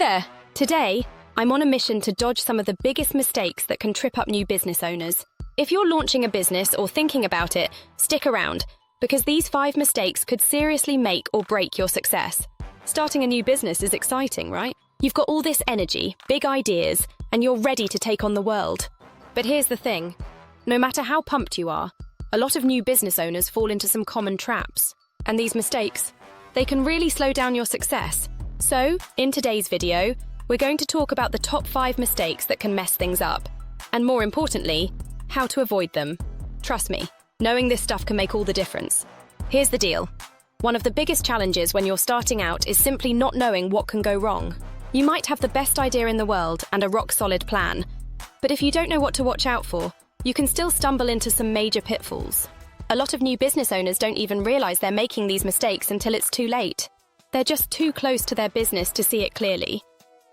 there! Today, I'm on a mission to dodge some of the biggest mistakes that can trip up new business owners. If you're launching a business or thinking about it, stick around, because these 5 mistakes could seriously make or break your success. Starting a new business is exciting, right? You've got all this energy, big ideas, and you're ready to take on the world. But here's the thing. No matter how pumped you are, a lot of new business owners fall into some common traps. And these mistakes, they can really slow down your success. So, in today's video, we're going to talk about the top 5 mistakes that can mess things up. And more importantly, how to avoid them. Trust me, knowing this stuff can make all the difference. Here's the deal. One of the biggest challenges when you're starting out is simply not knowing what can go wrong. You might have the best idea in the world and a rock-solid plan, but if you don't know what to watch out for, you can still stumble into some major pitfalls. A lot of new business owners don't even realize they're making these mistakes until it's too late. They're just too close to their business to see it clearly.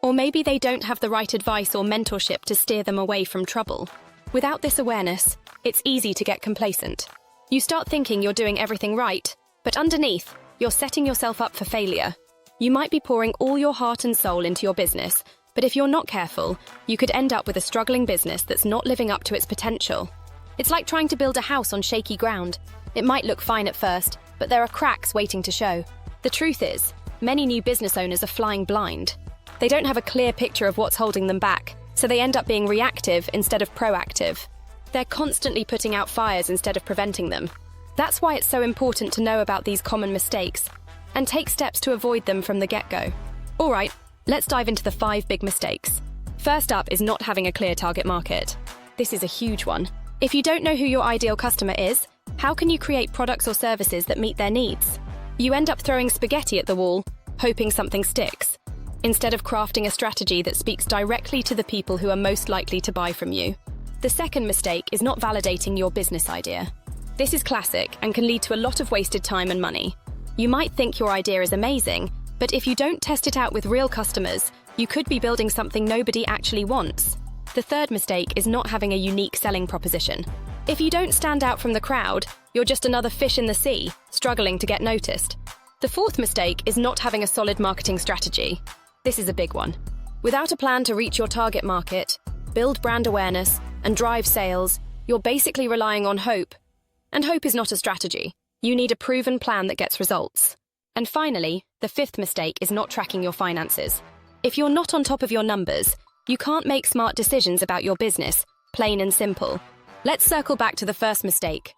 Or maybe they don't have the right advice or mentorship to steer them away from trouble. Without this awareness, it's easy to get complacent. You start thinking you're doing everything right, but underneath, you're setting yourself up for failure. You might be pouring all your heart and soul into your business, but if you're not careful, you could end up with a struggling business that's not living up to its potential. It's like trying to build a house on shaky ground. It might look fine at first, but there are cracks waiting to show. The truth is, many new business owners are flying blind. They don't have a clear picture of what's holding them back, so they end up being reactive instead of proactive. They're constantly putting out fires instead of preventing them. That's why it's so important to know about these common mistakes and take steps to avoid them from the get-go. All right, let's dive into the 5 big mistakes. First up is not having a clear target market. This is a huge one. If you don't know who your ideal customer is, how can you create products or services that meet their needs? You end up throwing spaghetti at the wall, hoping something sticks, instead of crafting a strategy that speaks directly to the people who are most likely to buy from you. The second mistake is not validating your business idea. This is classic and can lead to a lot of wasted time and money. You might think your idea is amazing, but if you don't test it out with real customers, you could be building something nobody actually wants. The third mistake is not having a unique selling proposition. If you don't stand out from the crowd, you're just another fish in the sea, struggling to get noticed. The fourth mistake is not having a solid marketing strategy. This is a big one. Without a plan to reach your target market, build brand awareness, and drive sales, you're basically relying on hope. And hope is not a strategy. You need a proven plan that gets results. And finally, the 5th mistake is not tracking your finances. If you're not on top of your numbers, you can't make smart decisions about your business, plain and simple. Let's circle back to the first mistake,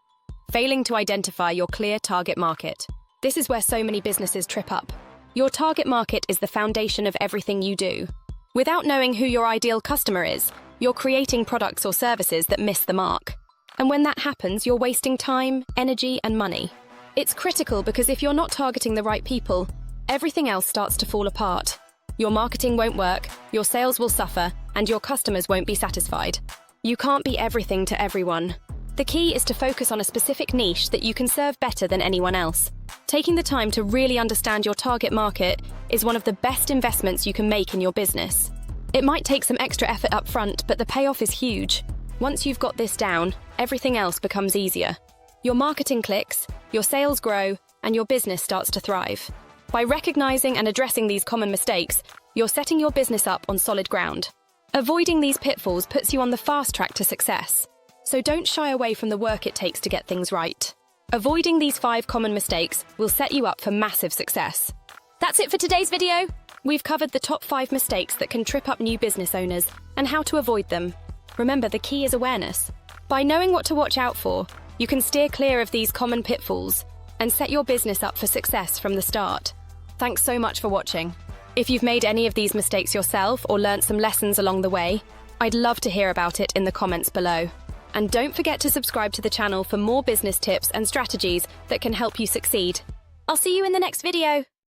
failing to identify your clear target market. This is where so many businesses trip up. Your target market is the foundation of everything you do. Without knowing who your ideal customer is, you're creating products or services that miss the mark. And when that happens, you're wasting time, energy, and money. It's critical because if you're not targeting the right people, everything else starts to fall apart. Your marketing won't work, your sales will suffer, and your customers won't be satisfied. You can't be everything to everyone. The key is to focus on a specific niche that you can serve better than anyone else. Taking the time to really understand your target market is one of the best investments you can make in your business. It might take some extra effort up front, but the payoff is huge. Once you've got this down, everything else becomes easier. Your marketing clicks, your sales grow, and your business starts to thrive. By recognizing and addressing these common mistakes, you're setting your business up on solid ground. Avoiding these pitfalls puts you on the fast track to success. So don't shy away from the work it takes to get things right. Avoiding these 5 common mistakes will set you up for massive success. That's it for today's video. We've covered the top 5 mistakes that can trip up new business owners and how to avoid them. Remember, the key is awareness. By knowing what to watch out for, you can steer clear of these common pitfalls and set your business up for success from the start. Thanks so much for watching. If you've made any of these mistakes yourself or learnt some lessons along the way, I'd love to hear about it in the comments below. And don't forget to subscribe to the channel for more business tips and strategies that can help you succeed. I'll see you in the next video.